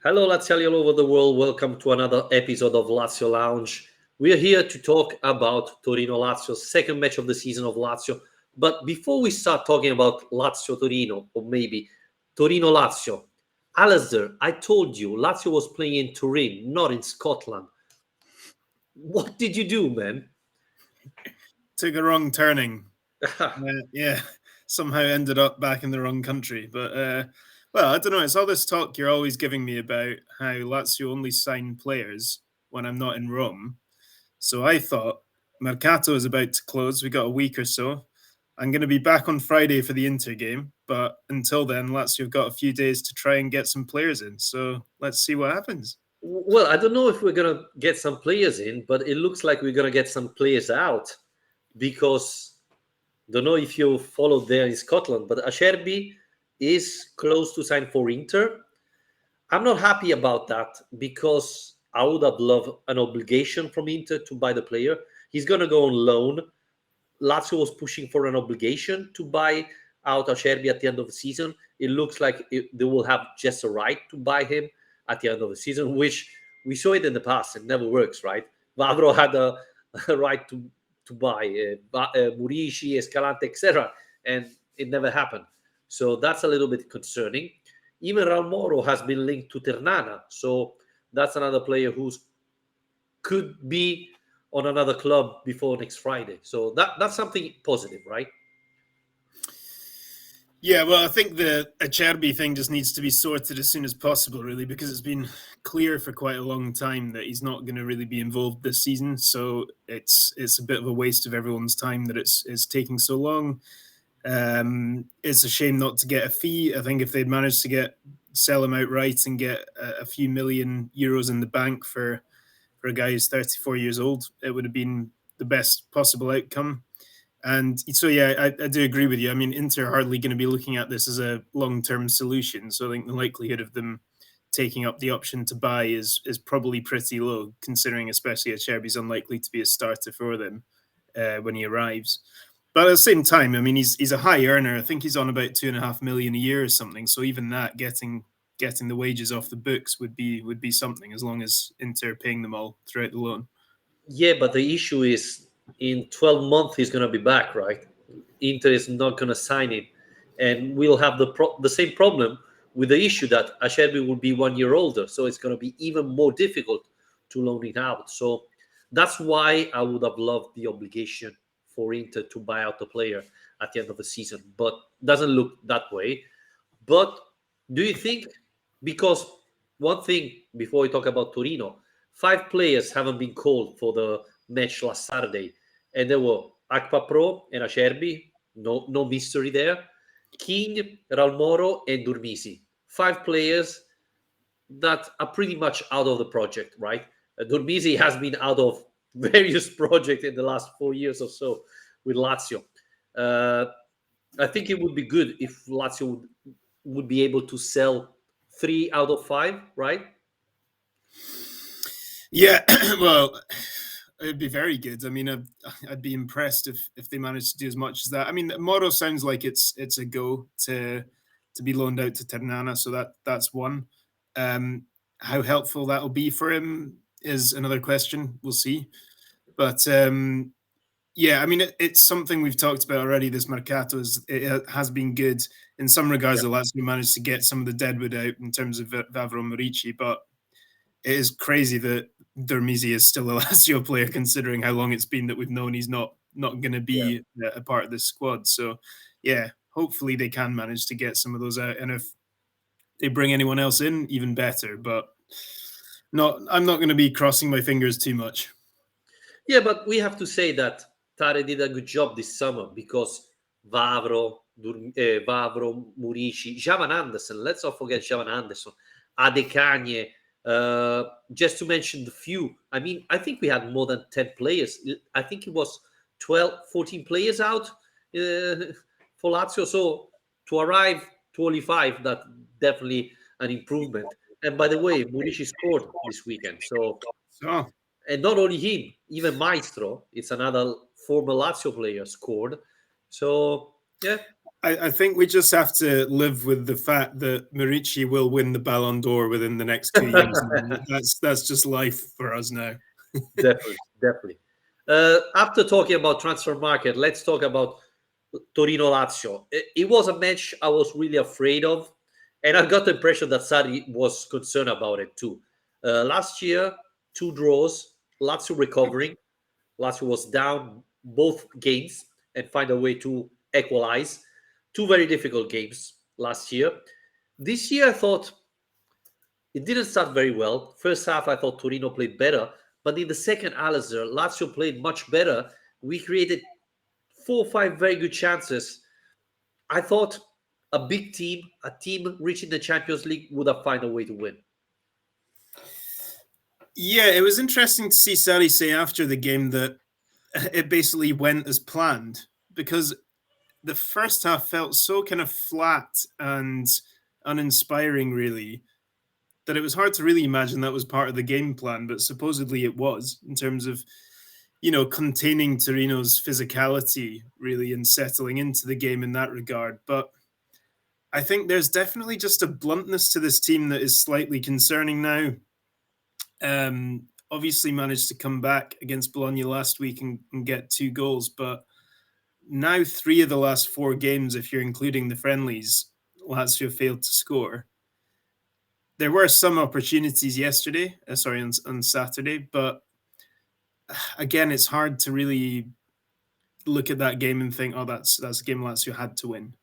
Hello, Laziali all over the world. Welcome to another episode of Lazio Lounge. We are here to talk about Torino Lazio's second match of the season of Lazio. But before we start talking about Lazio Torino, or maybe Torino Lazio, Alasdair, I told you Lazio was playing in Turin, not in Scotland. What did you do, man? Took a wrong turning. Yeah, somehow ended up back in the wrong country. But well, I don't know. It's all this talk you're always giving me about how Lazio only sign players when I'm not in Rome. So I thought mercato is about to close. We got a week or so. I'm going to be back on Friday for the Inter game, but until then, Lazio have got a few days to try and get some players in. So let's see what happens. Well, I don't know if we're going to get some players in, but it looks like we're going to get some players out because don't know if you followed there in Scotland, but Acerbi is close to sign for Inter. I'm not happy about that because I would have loved an obligation from Inter to buy the player. He's going to go on loan. Lazio was pushing for an obligation to buy out Acerbi at the end of the season. It looks like they will have just a right to buy him at the end of the season, which we saw it in the past. It never works, right? Vavro had a right to buy Murici, Escalante, etc., and it never happened. So that's a little bit concerning. Even Raul Moro has been linked to Ternana, so that's another player who could be on another club before next Friday. So that's something positive, right? Yeah, well, I think the Acerbi thing just needs to be sorted as soon as possible, really, because it's been clear for quite a long time that he's not going to really be involved this season. So it's a bit of a waste of everyone's time that it's taking so long. It's a shame not to get a fee. I think if they'd managed to sell him outright and get a few million euros in the bank for a guy who's 34 years old, it would have been the best possible outcome. And so, yeah, I do agree with you. I mean, Inter are hardly going to be looking at this as a long-term solution. So I think the likelihood of them taking up the option to buy is probably pretty low, considering especially Acerbi's unlikely to be a starter for them when he arrives. But at the same time, I mean, he's a high earner. I think he's on about 2.5 million a year or something. So even that, getting the wages off the books would be something, as long as Inter are paying them all throughout the loan. Yeah, but the issue is in 12 months he's going to be back, right? Inter is not going to sign him, and we'll have the same problem with the issue that Acerbi will be 1 year older, so it's going to be even more difficult to loan it out. So that's why I would have loved the obligation for Inter to buy out the player at the end of the season, but doesn't look that way. But do you think, because one thing before we talk about Torino, 5 players haven't been called for the match last Saturday, and there were Akpa Pro and Acerbi, no mystery there. King, Ralmoro, and Durmisi. 5 players that are pretty much out of the project, right? Durmisi has been out of various projects in the last 4 years or so with Lazio. Uh, I think it would be good if Lazio would be able to sell 3 out of 5, right? Yeah, well, it'd be very good. I mean, I'd be impressed if they managed to do as much as that. I mean, Moro sounds like it's a go to be loaned out to Ternana, so that's one. How helpful that'll be for him is another question. We'll see. But yeah, I mean, it's something we've talked about already. This mercato it has been good in some regards. Yeah. The Lazio managed to get some of the deadwood out in terms of Vavro Morici, but it is crazy that Dermisi is still a Lazio player, considering how long it's been that we've known he's not going to Yeah. be a part of this squad. So, yeah, hopefully they can manage to get some of those out, and if they bring anyone else in, even better. But I'm not going to be crossing my fingers too much. Yeah, but we have to say that Tare did a good job this summer because Vavro, Murici, Javan Anderson. Let's not forget Javan Anderson, Adekanye. Just to mention the few. I mean, I think we had more than 10 players. I think it was 12, 14 players out for Lazio. So to arrive to only 5, that definitely an improvement. And by the way, Murici scored this weekend. So, So, and not only him, even Maestro, it's another former Lazio player, scored. So yeah. I think we just have to live with the fact that Murici will win the Ballon d'Or within the next 2 years. That's just life for us now. Definitely, definitely. After talking about transfer market, let's talk about Torino Lazio. It was a match I was really afraid of, and I got the impression that Sarri was concerned about it too. Last year, two draws, Lazio recovering. Lazio was down both games and find a way to equalize. Two very difficult games last year. This year, I thought it didn't start very well. First half, I thought Torino played better, but in the second, Alasdair, Lazio played much better. We created 4 or 5 very good chances. I thought a big team, a team reaching the Champions League, would have found a way to win. Yeah, it was interesting to see Sarri say after the game that it basically went as planned, because the first half felt so kind of flat and uninspiring, really, that it was hard to really imagine that was part of the game plan, but supposedly it was, in terms of, containing Torino's physicality, really, and settling into the game in that regard. But I think there's definitely just a bluntness to this team that is slightly concerning now. Obviously managed to come back against Bologna last week and get 2 goals, but now 3 of the last 4 games, if you're including the friendlies, Lazio failed to score. There were some opportunities yesterday, on Saturday, but again, it's hard to really look at that game and think, oh, that's a game Lazio had to win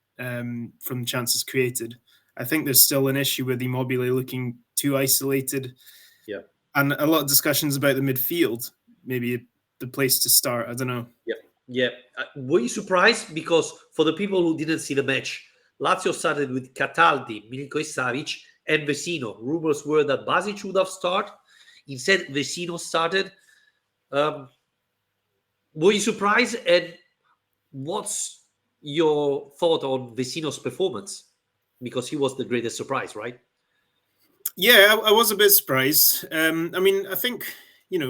from chances created. I think there's still an issue with Immobile looking too isolated. Yeah. And a lot of discussions about the midfield, maybe the place to start. I don't know. Yeah. Yeah. Were you surprised? Because for the people who didn't see the match, Lazio started with Cataldi, Milinkovic-Savic, and Vecino. Rumors were that Basic would have started. Instead, Vecino started. Were you surprised? And what's your thought on Vecino's performance? Because he was the greatest surprise, right? Yeah, I was a bit surprised. I think,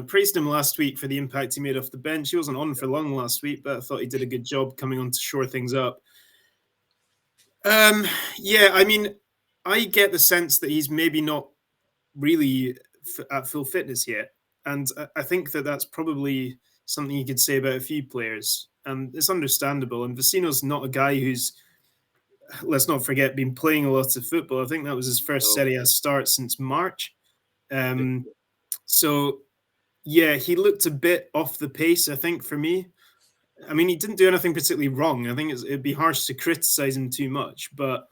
praised him last week for the impact he made off the bench. He wasn't on for long last week, but I thought he did a good job coming on to shore things up. Yeah, I get the sense that he's maybe not really at full fitness yet. And I think that that's probably something you could say about a few players. And it's understandable. And Vecino's not a guy who's, let's not forget, been playing a lot of football. I think that was his first Serie A start since March. So, yeah, he looked a bit off the pace, I think, for me. He didn't do anything particularly wrong. I think it'd be harsh to criticize him too much, but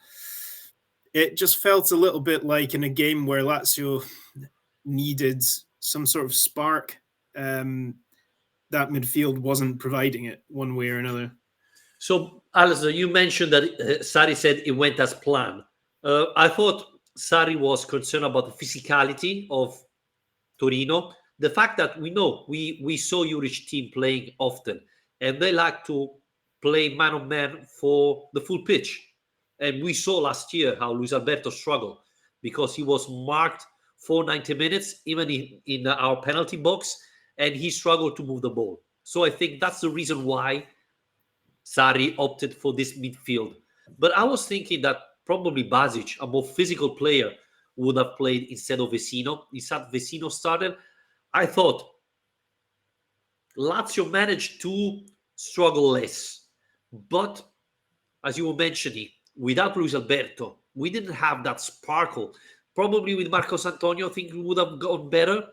it just felt a little bit like in a game where Lazio needed some sort of spark. That midfield wasn't providing it one way or another. So, Alasdair, you mentioned that Sarri said it went as planned. I thought Sarri was concerned about the physicality of Torino. The fact that we saw Juric team playing often, and they like to play man on man for the full pitch. And we saw last year how Luis Alberto struggled because he was marked for 90 minutes, even in our penalty box, and he struggled to move the ball. So I think that's the reason why Sarri opted for this midfield. But I was thinking that probably Basic, a more physical player, would have played instead of Vecino. Instead, Vecino started. I thought Lazio managed to struggle less. But as you were mentioning, without Luis Alberto, we didn't have that sparkle. Probably with Marcos Antonio, I think it would have gone better.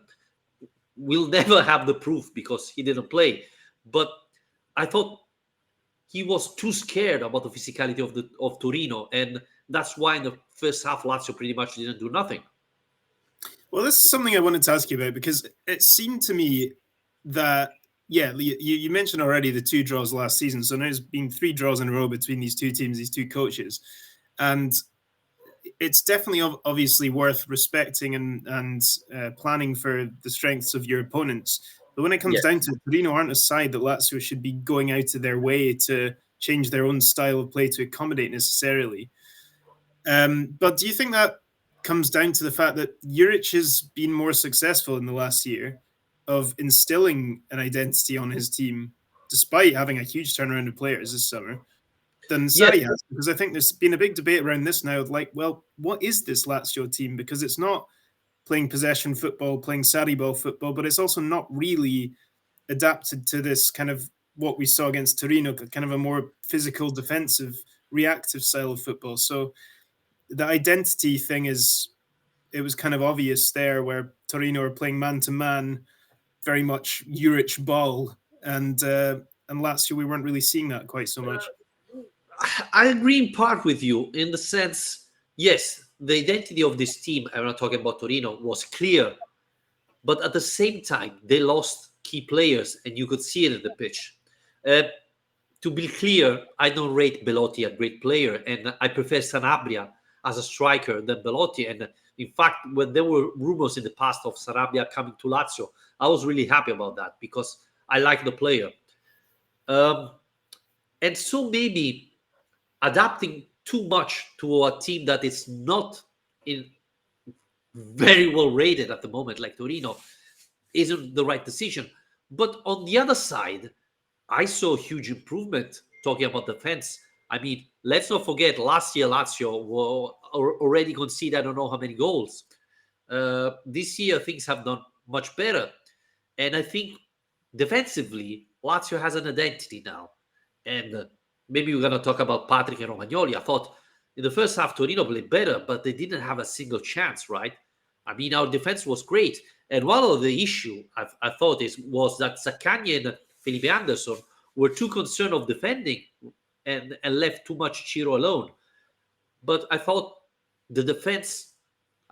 We'll never have the proof because he didn't play. But I thought he was too scared about the physicality of Torino, and that's why in the first half Lazio pretty much didn't do nothing. Well, this is something I wanted to ask you about, because it seemed to me that, yeah, you mentioned already the 2 draws last season, so now there's been 3 draws in a row between these 2 teams, these 2 coaches, and it's definitely obviously worth respecting and planning for the strengths of your opponents. But when it comes down to it, Torino aren't a side that Lazio should be going out of their way to change their own style of play to accommodate necessarily. But do you think that comes down to the fact that Juric has been more successful in the last year of instilling an identity on his team, despite having a huge turnaround of players this summer, than Yes, Sarri has, because I think there's been a big debate around this now. Like, well, what is this Lazio team? Because it's not playing possession football, playing Sarri ball football, but it's also not really adapted to this kind of what we saw against Torino, kind of a more physical, defensive, reactive style of football. So the identity thing it was kind of obvious there, where Torino are playing man to man, very much Juric ball, and Lazio we weren't really seeing that quite so much. I agree in part with you in the sense, yes, the identity of this team, I'm not talking about Torino, was clear, but at the same time, they lost key players, and you could see it in the pitch. Uh, to be clear, I don't rate Belotti a great player, and I prefer Sanabria as a striker than Belotti. And in fact, when there were rumors in the past of Sanabria coming to Lazio, I was really happy about that because I like the player. Um, and so maybe adapting too much to a team that is not in very well rated at the moment, like Torino, isn't the right decision. But on the other side, I saw a huge improvement talking about defense. I mean, let's not forget last year Lazio were already conceded I don't know how many goals. This year things have done much better, and I think defensively Lazio has an identity now. And maybe we're gonna talk about Patrick and Romagnoli. I thought in the first half Torino played better, but they didn't have a single chance, right? I mean, our defense was great, and one of the issue I thought was that Zaccagni and Felipe Anderson were too concerned of defending and left too much Chiro alone. But I thought the defense,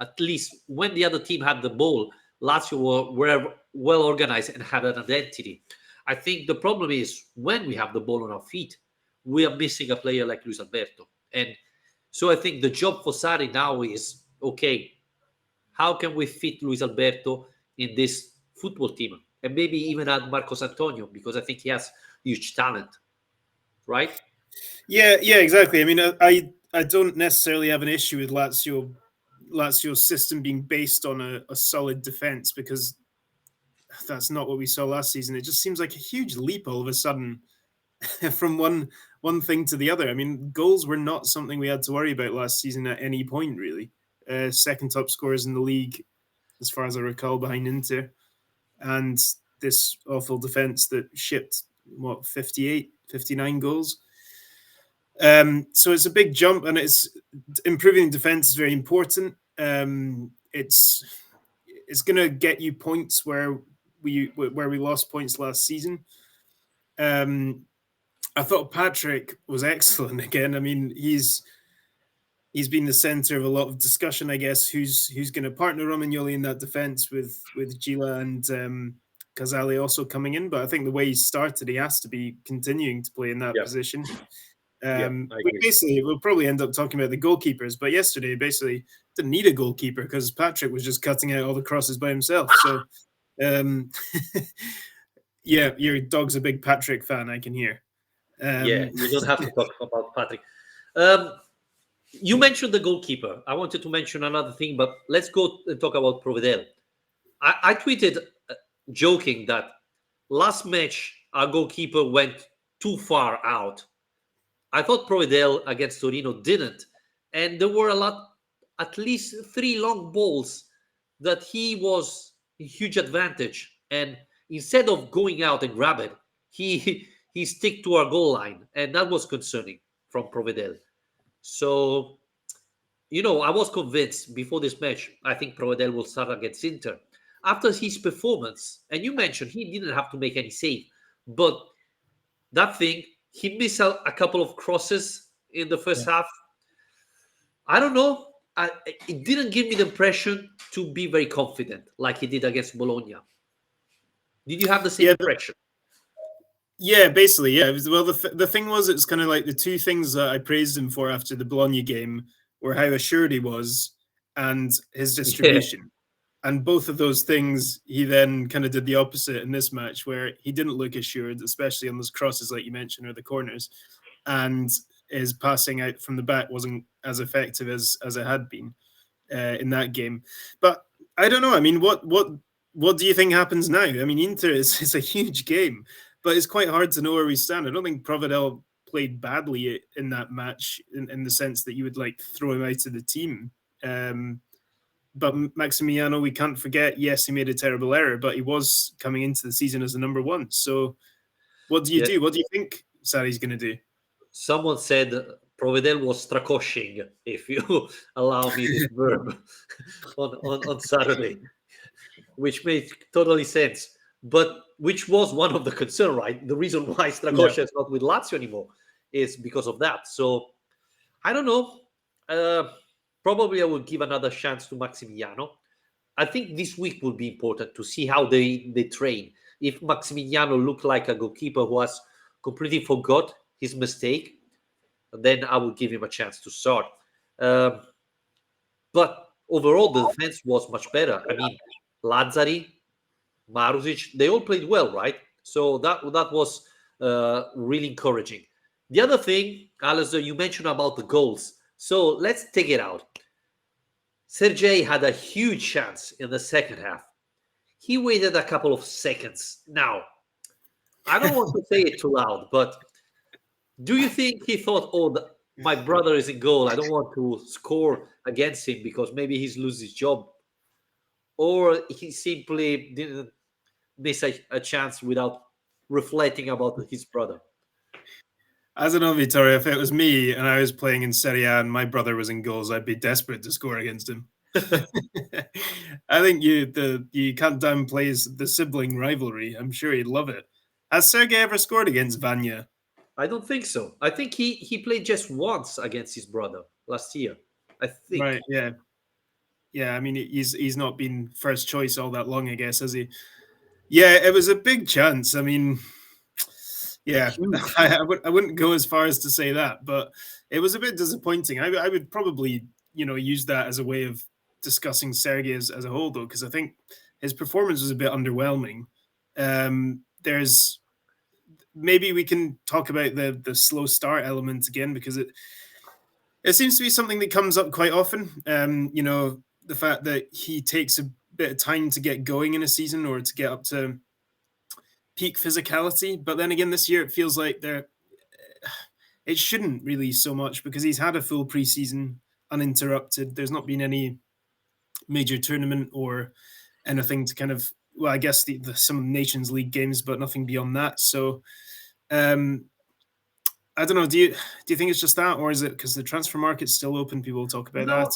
at least when the other team had the ball, Lazio were well organized and had an identity. I think the problem is when we have the ball on our feet, we are missing a player like Luis Alberto. And so I think the job for Sarri now is, okay, how can we fit Luis Alberto in this football team? And maybe even add Marcos Antonio, because I think he has huge talent, right? Yeah, exactly. I mean, I don't necessarily have an issue with Lazio's system being based on a solid defense, because that's not what we saw last season. It just seems like a huge leap all of a sudden from one thing to the other. I mean, goals were not something we had to worry about last season at any point, really. Second top scorers in the league, as far as I recall, behind Inter, and this awful defense that shipped 58, 59 goals. So it's a big jump, and it's improving defense is very important. It's going to get you points where we lost points last season. I thought Patrick was excellent again. I mean, he's been the center of a lot of discussion, I guess, who's going to partner Romagnoli in that defense with Gila and Casale also coming in. But I think the way he started, he has to be continuing to play in that position. We'll probably end up talking about the goalkeepers, but yesterday basically didn't need a goalkeeper because Patrick was just cutting out all the crosses by himself. So, yeah, your dog's a big Patrick fan, I can hear. Yeah, you don't have to talk about Patrick. You mentioned the goalkeeper. I wanted to mention another thing, but let's go and talk about Provedel. I tweeted joking that last match our goalkeeper went too far out. I thought Provedel against Torino didn't. And there were at least 3 long balls that he was a huge advantage. And instead of going out and grab it, he stick to our goal line. And that was concerning from Provedel. So, I was convinced before this match, I think Provedel will start against Inter. After his performance, and you mentioned he didn't have to make any save, but that thing, he missed a couple of crosses in the first half. I don't know. It didn't give me the impression to be very confident like he did against Bologna. Did you have the same impression? Yeah, basically, yeah. Well, the thing was, it's kind of like the two things that I praised him for after the Bologna game were how assured he was and his distribution. Yeah. And both of those things, he then kind of did the opposite in this match, where he didn't look assured, especially on those crosses, like you mentioned, or the corners. And his passing out from the back wasn't as effective as it had been in that game. But I don't know. I mean, what do you think happens now? I mean, Inter is a huge game, but it's quite hard to know where we stand. I don't think Provedel played badly in that match in the sense that you would like throw him out of the team. But Maximiano, we can't forget, yes, he made a terrible error, but he was coming into the season as the number one. So what do you Yeah. do? What do you think Sarri's going to do? Someone said Provedel was strakoshing, if you allow me this verb, on Saturday, which made totally sense. But which was one of the concern, right? The reason why Yeah. Strakosha is not with Lazio anymore is because of that. So I don't know. Uh, Probably I will give another chance to Maximiano. I think this week will be important to see how they train. If Maximiano look like a goalkeeper who has completely forgot his mistake, then I will give him a chance to start. Um, but overall, the defense was much better. I mean, Lazzari, Marusic, they all played well, right? So that was really encouraging. The other thing, Alasdair, you mentioned about the goals. So let's take it out. Sergei had a huge chance in the second half. He waited a couple of seconds. Now, I don't want to say it too loud, but do you think he thought, oh, my brother is in goal. I don't want to score against him because maybe he's lose his job. Or he simply didn't miss a chance without reflecting about his brother. I don't know, Vittorio. If it was me and I was playing in Serie A and my brother was in goals, I'd be desperate to score against him. I think you can't downplay the sibling rivalry. I'm sure he'd love it. Has Sergei ever scored against Vanya? I don't think so. I think he played just once against his brother last year. I think. Right. Yeah. Yeah. I mean, he's not been first choice all that long, I guess, has he? Yeah, it was a big chance. I mean, yeah, Huge. I wouldn't go as far as to say that, but it was a bit disappointing. I would probably, use that as a way of discussing Sergei as a whole, though, because I think his performance was a bit underwhelming. There's maybe we can talk about the slow start element again, because it seems to be something that comes up quite often. The fact that he takes a bit of time to get going in a season or to get up to peak physicality. But then again, this year it feels like it shouldn't really so much, because he's had a full preseason uninterrupted. There's not been any major tournament or anything to kind of, well, I guess some Nations League games, but nothing beyond that. So I don't know. Do you think it's just that, or is it because the transfer market's still open? People talk about that.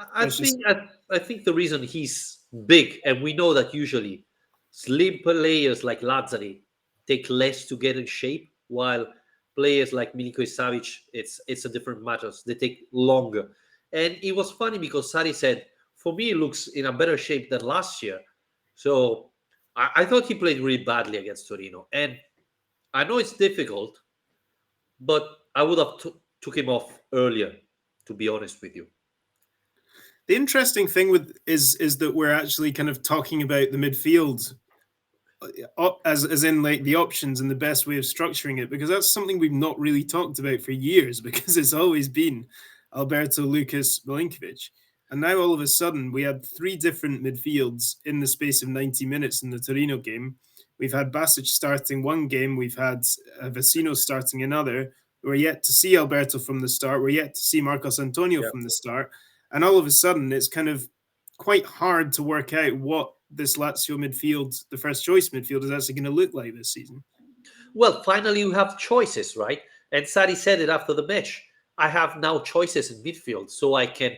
No, I think the reason he's big, and we know that usually slim players like Lazzari take less to get in shape, while players like Milinkovic Savic, it's a different matters. They take longer. And it was funny because Sari said, for me, he looks in a better shape than last year. So I thought he played really badly against Torino. And I know it's difficult, but I would have took him off earlier, to be honest with you. The interesting thing is that we're actually kind of talking about the midfield as in like the options and the best way of structuring it, because that's something we've not really talked about for years, because it's always been Alberto, Lucas, Milinkovic. And now all of a sudden we had three different midfields in the space of 90 minutes in the Torino game. We've had Basic starting one game, we've had Vecino starting another. We're yet to see Alberto from the start. We're yet to see Marcos Antonio from the start. And all of a sudden it's kind of quite hard to work out what this Lazio midfield, the first choice midfield, is actually going to look like this season. Well, finally you have choices, right? And Sari said it after the match. I have now choices in midfield, so I can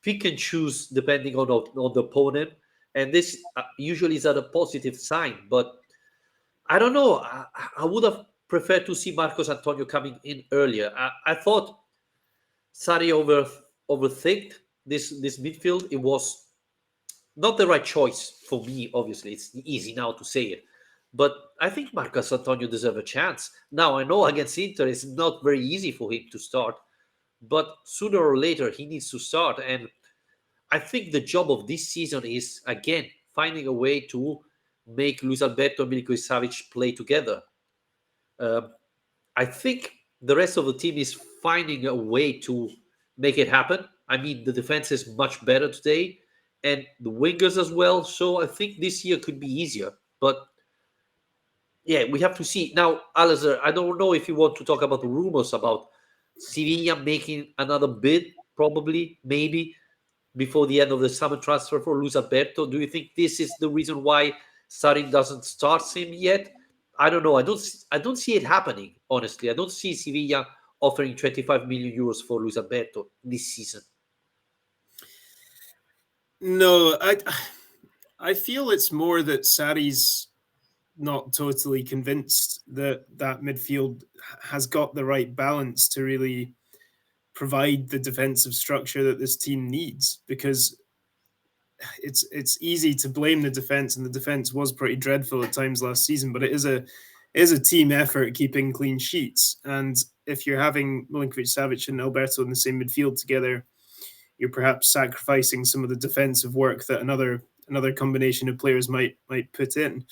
pick and choose depending on the opponent. And this usually is a positive sign. But I don't know. I would have preferred to see Marcos Antonio coming in earlier. I thought Sari overthinked this midfield. It was not the right choice for me. Obviously, it's easy now to say it, but I think Marcos Antonio deserves a chance. Now I know against Inter it's not very easy for him to start, but sooner or later he needs to start. And I think the job of this season is again finding a way to make Luis Alberto and Milinkovic Savic play together. Um, I think the rest of the team is finding a way to make it happen. I mean, the defense is much better today, and the wingers as well. So I think this year could be easier. But yeah, we have to see now, Alistair. I don't know if you want to talk about the rumors about Sevilla making another bid, probably, maybe before the end of the summer transfer for Luis Alberto. Do you think this is the reason why Sarin doesn't start him yet? I don't know. I don't see it happening. Honestly, I don't see Sevilla offering 25 million euros for Luis Alberto this season. No, I feel it's more that Sarri's not totally convinced that that midfield has got the right balance to really provide the defensive structure that this team needs, because it's easy to blame the defense, and the defense was pretty dreadful at times last season, but it is a team effort keeping clean sheets. And if you're having Milinkovic Savic and Alberto in the same midfield together, you're perhaps sacrificing some of the defensive work that another combination of players might put in.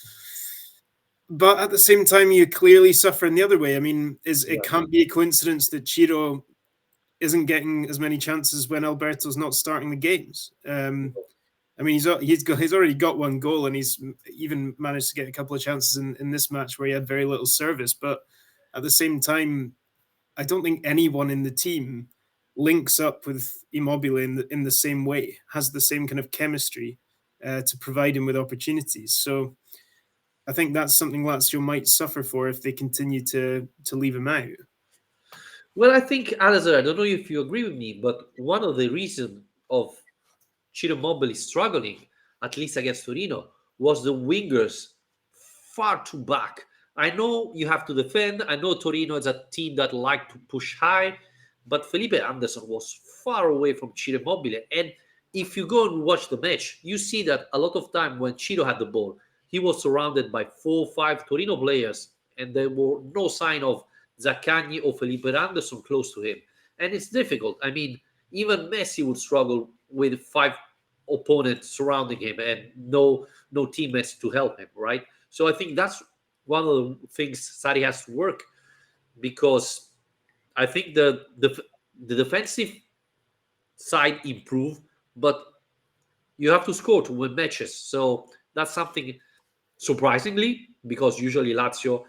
But at the same time, you clearly suffer in the other way. I mean, it Yeah. can't be a coincidence that Chiro isn't getting as many chances when Alberto's not starting the games. I mean, he's already got one goal, and he's even managed to get a couple of chances in this match where he had very little service. But at the same time, I don't think anyone in the team links up with Immobile in the same way, has the same kind of chemistry to provide him with opportunities. So I think that's something Lazio might suffer for if they continue to leave him out. Well, I think, Alistair, I don't know if you agree with me, but one of the reasons of Ciro Immobile struggling, at least against Torino, was the wingers far too back. I know you have to defend. I know Torino is a team that like to push high, but Felipe Anderson was far away from Ciro Immobile. And if you go and watch the match, you see that a lot of time when Ciro had the ball, he was surrounded by 4 or 5 Torino players, and there were no sign of Zaccagni or Felipe Anderson close to him. And it's difficult. I mean, even Messi would struggle with 5 opponents surrounding him and no teammates to help him, right? So I think that's one of the things Sari has to work, because I think the defensive side improved, but you have to score to win matches. So that's something surprisingly, because usually Lazio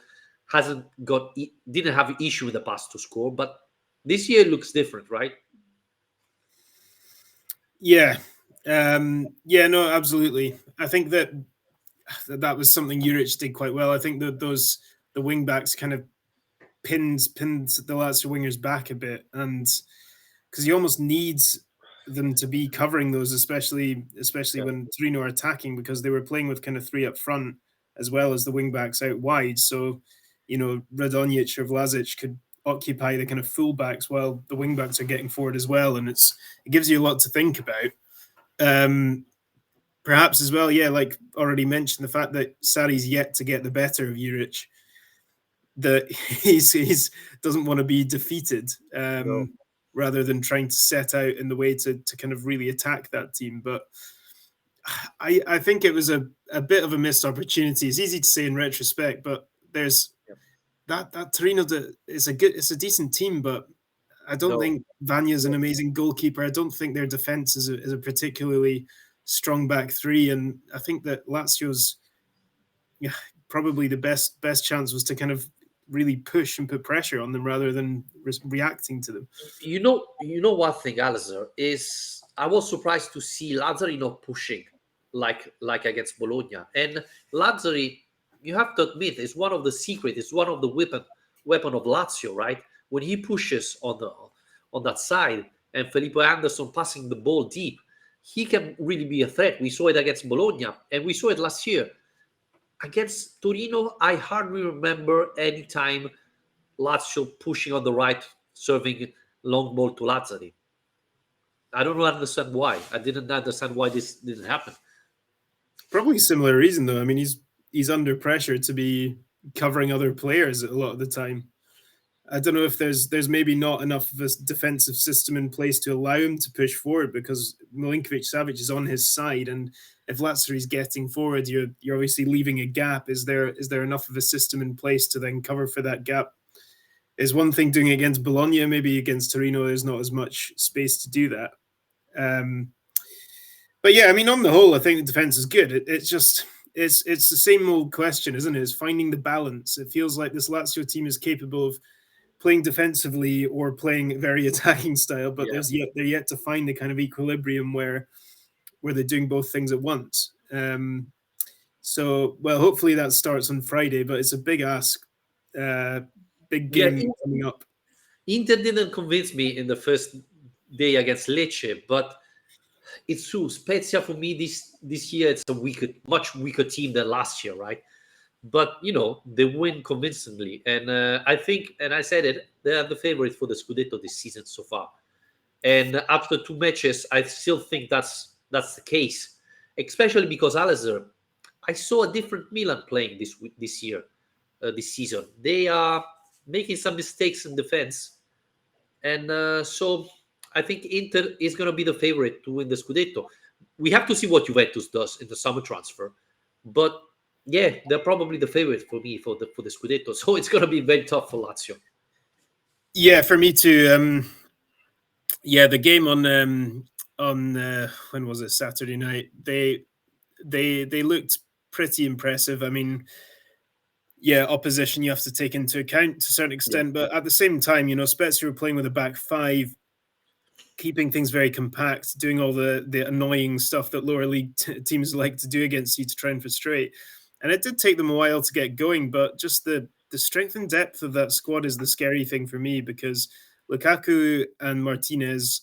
didn't have an issue in the past to score, but this year it looks different, right? Yeah, yeah, no, absolutely. I think that was something Juric did quite well. I think that the wing backs kind of pinned the Lazio wingers back a bit, and because he almost needs them to be covering those, especially Yeah. when Torino are attacking, because they were playing with kind of three up front as well as the wing backs out wide. So, Radonjic or Vlasic could occupy the kind of full backs while the wing backs are getting forward as well, and it gives you a lot to think about. Um, Perhaps as well, yeah, like already mentioned, the fact that Sarri's yet to get the better of Juric, that he's doesn't want to be defeated, No. rather than trying to set out in the way to kind of really attack that team. But I think it was a bit of a missed opportunity. It's easy to say in retrospect, but there's Yeah. that Torino it's a decent team, but I don't No. think Vanya's an amazing goalkeeper. I don't think their defense is a particularly strong back three, and I think that Lazio's, yeah, probably the best chance was to kind of really push and put pressure on them rather than reacting to them. You know one thing, Alistair, is I was surprised to see Lazzari not pushing like against Bologna. And Lazzari, you have to admit, is one of the secret, is one of the weapon of Lazio, right? When he pushes on that side and Felipe Anderson passing the ball deep, he can really be a threat. We saw it against Bologna, and we saw it last year against Torino. I hardly remember any time Lazio pushing on the right, serving long ball to Lazzari. I don't understand why. I didn't understand why this didn't happen. Probably similar reason though. I mean, he's under pressure to be covering other players a lot of the time. I don't know if there's maybe not enough of a defensive system in place to allow him to push forward, because Milinkovic Savic is on his side, and if Lazzari's getting forward, you're obviously leaving a gap. Is there enough of a system in place to then cover for that gap? Is one thing doing it against Bologna, maybe against Torino, there's not as much space to do that. Um, but yeah, I mean, on the whole, I think the defense is good. It's just it's the same old question, isn't it? It's finding the balance. It feels like this Lazio team is capable of playing defensively or playing very attacking style, but Yeah. they're yet to find the kind of equilibrium where they're doing both things at once. So, well, hopefully that starts on Friday, but it's a big ask, uh, big Yeah, game coming up. Inter didn't convince me in the first day against Lecce, but it's true. Spezia for me this year it's a much weaker team than last year, right? But they win convincingly, and I think, and I said it, they are the favorite for the Scudetto this season so far. And after two matches, I still think that's the case, especially because Alasdair, I saw a different Milan playing this year, this season. They are making some mistakes in defense, and so I think Inter is going to be the favorite to win the Scudetto. We have to see what Juventus does in the summer transfer, but yeah, they're probably the favorite for me for the Scudetto. So it's going to be very tough for Lazio. Yeah, for me too. Yeah, the game on when was it, Saturday night? They looked pretty impressive. I mean, yeah, opposition you have to take into account to a certain Yeah, extent, but at the same time, Spezia were playing with a back five, keeping things very compact, doing all the annoying stuff that lower league teams like to do against you to try and frustrate. And it did take them a while to get going, but just the strength and depth of that squad is the scary thing for me, because Lukaku and Martinez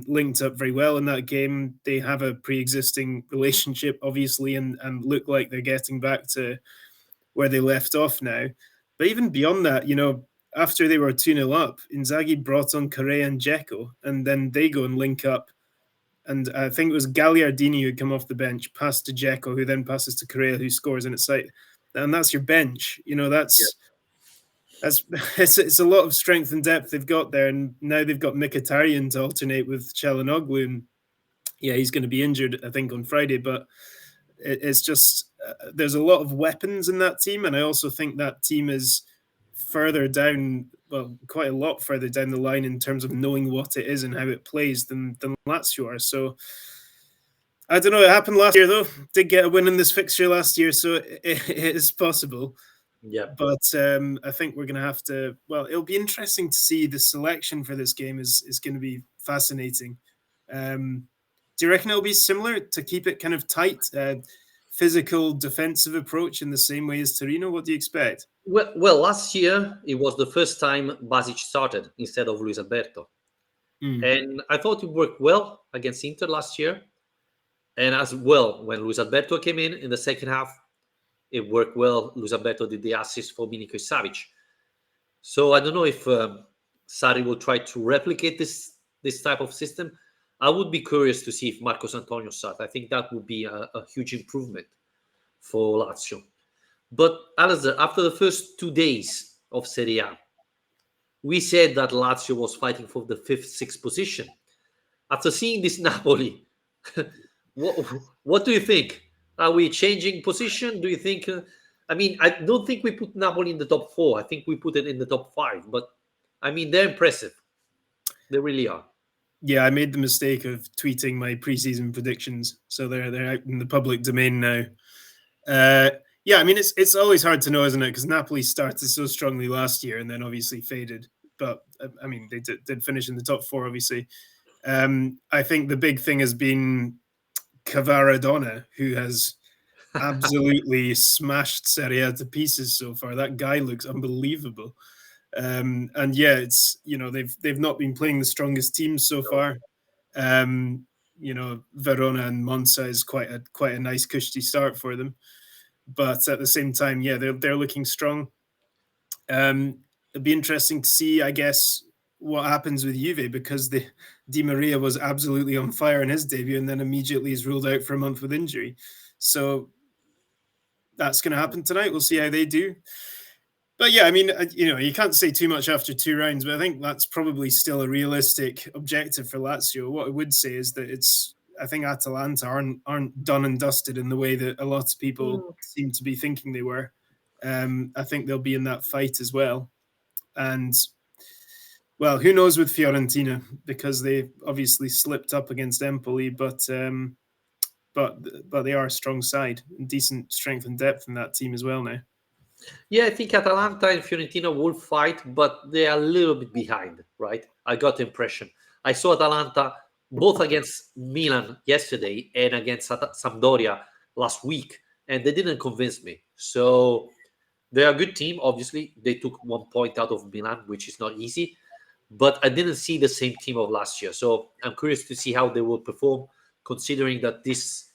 linked up very well in that game. They have a pre-existing relationship, obviously, and look like they're getting back to where they left off now. But even beyond that, after they were 2-0 up, Inzaghi brought on Correa and Dzeko, and then they go and link up. And I think it was Gagliardini who come off the bench, passed to Dzeko, who then passes to Correa, who scores, and it's like, and that's your bench. yeah, That's it's a lot of strength and depth they've got there, and now they've got Mkhitaryan to alternate with Çalhanoğlu, and yeah, he's going to be injured, I think, on Friday, but it's just there's a lot of weapons in that team, and I also think that team is further down, well, quite a lot further down the line in terms of knowing what it is and how it plays than Lazio are. So I don't know. It happened last year though. Did get a win in this fixture last year, so it is possible. yeah. But I think we're going to have to. Well, it'll be interesting to see the selection for this game. Is going to be fascinating. Do you reckon it'll be similar to keep it kind of tight, physical, defensive approach in the same way as Torino? What do you expect? Well, last year it was the first time Basic started instead of Luis Alberto, Mm. and I thought it worked well against Inter last year. And as well, when Luis Alberto came in the second half, it worked well. Luis Alberto did the assist for Milinkovic Savic. So I don't know if Sarri will try to replicate this type of system. I would be curious to see if Marcos Antonio starts. I think that would be a huge improvement for Lazio. But Alasdair, after the first 2 days of Serie A, we said that Lazio was fighting for the fifth, sixth position. After seeing this Napoli, what what do you think? Are we changing position? Do you think? I mean, I don't think we put Napoli in the top four. I think we put it in the top five. But I mean, they're impressive. They really are. Yeah, I made the mistake of tweeting my preseason predictions, so they're out in the public domain now. Uh, yeah, I mean it's always hard to know, isn't it? Because Napoli started so strongly last year and then obviously faded. But I mean, they did finish in the top four, obviously. I think the big thing has been Cavaradonna, who has absolutely smashed Serie A to pieces so far. That guy looks unbelievable. And yeah, it's they've not been playing the strongest teams so far. Verona and Monza is quite a nice cushy start for them, but at the same time, yeah, they're looking strong. It'd be interesting to see, I guess, what happens with Juve, because the Di Maria was absolutely on fire in his debut and then immediately is ruled out for a month with injury. So that's going to happen tonight. We'll see how they do. But yeah, I mean, you can't say too much after two rounds, but I think that's probably still a realistic objective for Lazio. What I would say is that I think Atalanta aren't done and dusted in the way that a lot of people seem to be thinking they were. I think they'll be in that fight as well. And well, who knows with Fiorentina, because they obviously slipped up against Empoli, but but they are a strong side, decent strength and depth in that team as well now. Yeah, I think Atalanta and Fiorentina will fight, but they are a little bit behind, right? I got the impression. I saw Atalanta both against Milan yesterday and against Sampdoria last week, and they didn't convince me. So they're a good team. Obviously, they took 1 point out of Milan, which is not easy, but I didn't see the same team of last year. So I'm curious to see how they will perform, considering that this,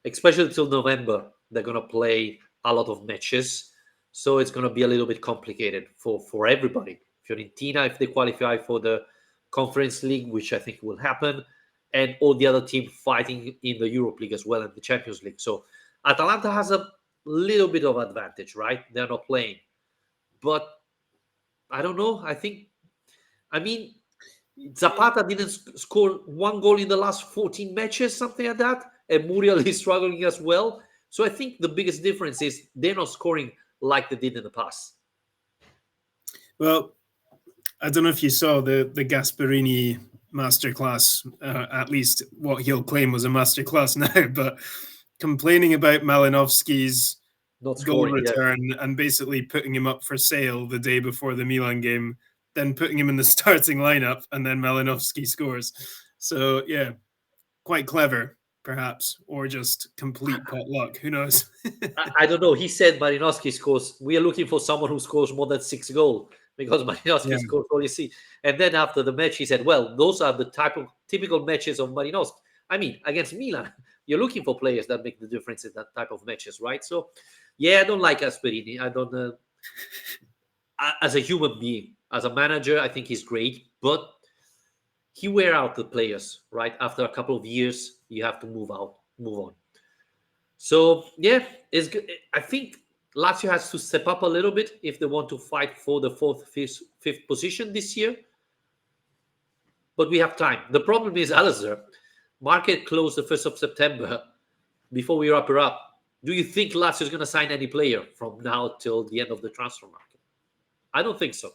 especially till November, they're going to play a lot of matches. So it's going to be a little bit complicated for everybody. Fiorentina, if they qualify for the Conference League, which I think will happen, and all the other teams fighting in the Europe League as well and the Champions League. So Atalanta has a little bit of advantage, right? They're not playing. But I don't know. I mean, Zapata didn't score one goal in the last 14 matches, something like that. And Muriel is struggling as well. So I think the biggest difference is they're not scoring like they did in the past. Well, I don't know if you saw the Gasperini masterclass, at least what he'll claim was a masterclass now, but complaining about Malinovsky's Not goal scoring, yeah. return and basically putting him up for sale the day before the Milan game, then putting him in the starting lineup, and then Malinovsky scores. So, yeah, quite clever, perhaps, or just complete pot luck. Who knows? I don't know. He said Malinowski scores. We are looking for someone who scores more than 6 goals because Malinowski Yeah. scores only 6. And then after the match, he said, "Well, those are the type of typical matches of Malinowski. I mean, against Milan, you're looking for players that make the difference in that type of matches, right?" So, yeah, I don't like Asperini. I don't. As a human being, as a manager, I think he's great, but he wear out the players, right? After a couple of years, you have to move on. So yeah, it's good. I think Lazio has to step up a little bit if they want to fight for the fourth, fifth position this year. But we have time. The problem is, Alasdair, market closed the 1st of September. Before we wrap it up, do you think Lazio is going to sign any player from now till the end of the transfer market? I don't think so.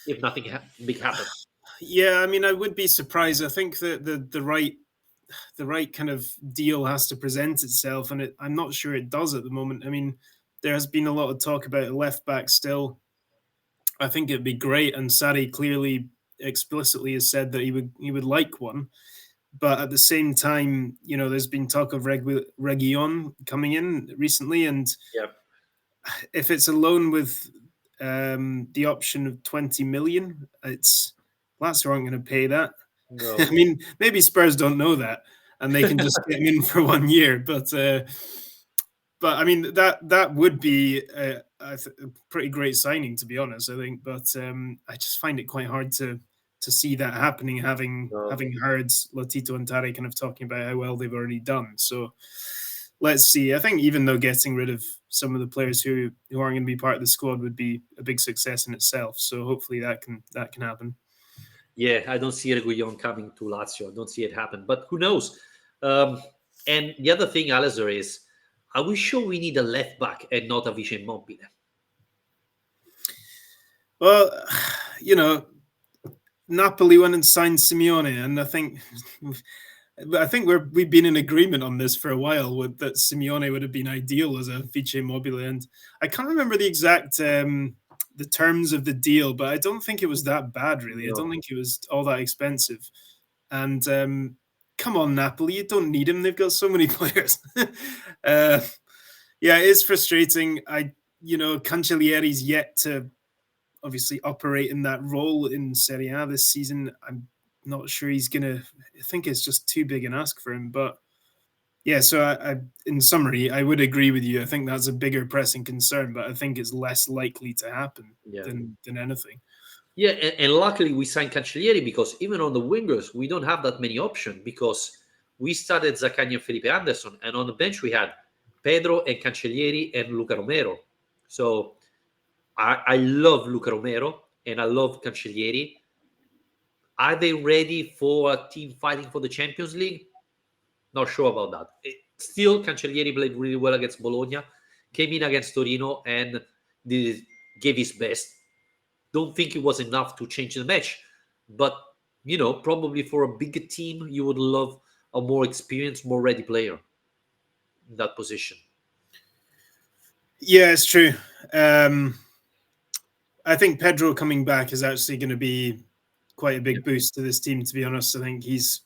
If nothing big happens. Yeah, I mean, I would be surprised. I think that the right kind of deal has to present itself, and I'm not sure it does at the moment. I mean, there has been a lot of talk about a left back still. I think it'd be great, and Sari clearly explicitly has said that he would like one. But at the same time, you know, there's been talk of Region coming in recently, and Yeah. if it's a loan with the option of 20 million, it's Lazio aren't going to pay that. No. I mean, maybe Spurs don't know that, and they can just get him in for 1 year. But I mean, that would be a pretty great signing, to be honest. I think, but I just find it quite hard to see that happening. Having heard Lotito and Tare kind of talking about how well they've already done, so let's see. I think even though getting rid of some of the players who aren't going to be part of the squad would be a big success in itself. So hopefully that can happen. Yeah, I don't see Reguilon coming to Lazio. I don't see it happen. But who knows? And the other thing, Alasdair, is are we sure we need a left back and not a Vice Immobile? Well, you know, Napoli went and signed Simeone, and I think we've been in agreement on this for a while with that Simeone would have been ideal as a Vice Immobile, and I can't remember the exact the terms of the deal, but I don't think it was that bad, really. No. I don't think it was all that expensive. And come on, Napoli, you don't need him. They've got so many players. Yeah, it is frustrating. Cancellieri's yet to obviously operate in that role in Serie A this season. I'm not sure he's gonna. I think it's just too big an ask for him. But yeah, so I in summary, I would agree with you. I think that's a bigger pressing concern, but I think it's less likely to happen than anything. Yeah, and luckily we signed Cancellieri because even on the wingers, we don't have that many options because we started Zaccagni and Felipe Anderson, and on the bench we had Pedro and Cancellieri and Luca Romero. So I love Luca Romero and I love Cancellieri. Are they ready for a team fighting for the Champions League? Not sure about that. Still, Cancellieri played really well against Bologna, came in against Torino and gave his best. Don't think it was enough to change the match. But, probably for a bigger team, you would love a more experienced, more ready player. in that position. Yeah, it's true. I think Pedro coming back is actually going to be quite a big boost to this team. To be honest, I think he's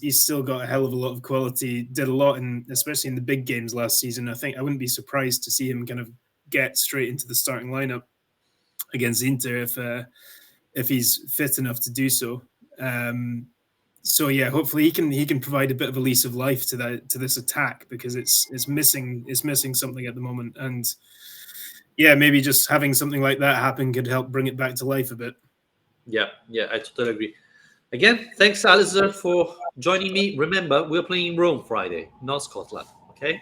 still got a hell of a lot of quality. Did a lot especially in the big games last season. I think I wouldn't be surprised to see him kind of get straight into the starting lineup against Inter if he's fit enough to do so. So yeah, hopefully he can provide a bit of a lease of life to this attack, because it's missing something at the moment. And yeah, maybe just having something like that happen could help bring it back to life a bit. Yeah, I totally agree. Again, thanks, Alasdair, for joining me. Remember, we're playing in Rome Friday, not Scotland. Okay.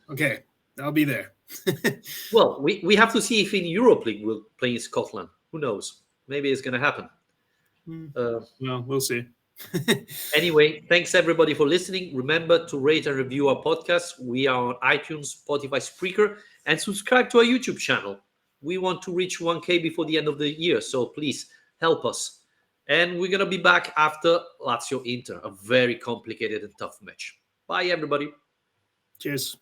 Okay, I'll be there. Well, we have to see if in Europe League we'll play in Scotland. Who knows? Maybe it's going to happen. Well, we'll see. Anyway, thanks everybody for listening. Remember to rate and review our podcast. We are on iTunes, Spotify, Spreaker, and subscribe to our YouTube channel. We want to reach 1K before the end of the year, so please help us. And we're going to be back after Lazio Inter, a very complicated and tough match. Bye, everybody. Cheers.